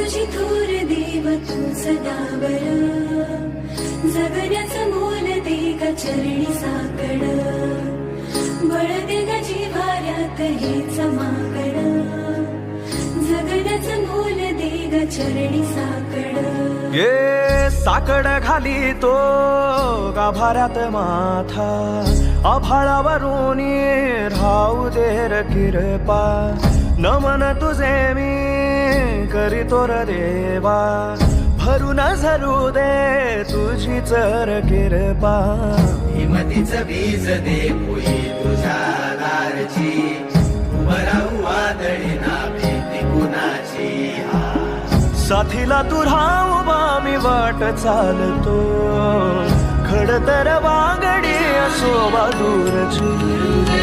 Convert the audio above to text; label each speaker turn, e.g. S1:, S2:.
S1: तुझी थोर देव तू सदा बर जगण्याचं मोल दे ग चरणी साकड बळ दे ग जिव्हाऱ्यात हेच माकड जगण्याचं मोल दे ग चरणी साकड
S2: ये साकड घाली तो गाभाऱ्यात माथा आभाळावरून राहू दे र कृपा नमन तुझे मी करीतो र देवा भरून झरू दे तुझी चर कृपा
S3: हिमतीचं बीज दे पोई तुझ्या दारची उभं राहू वादळी ना भीती कुणाची
S2: साथीला तू राहू मी वाट चालतो खडतर वागडी असो दूरची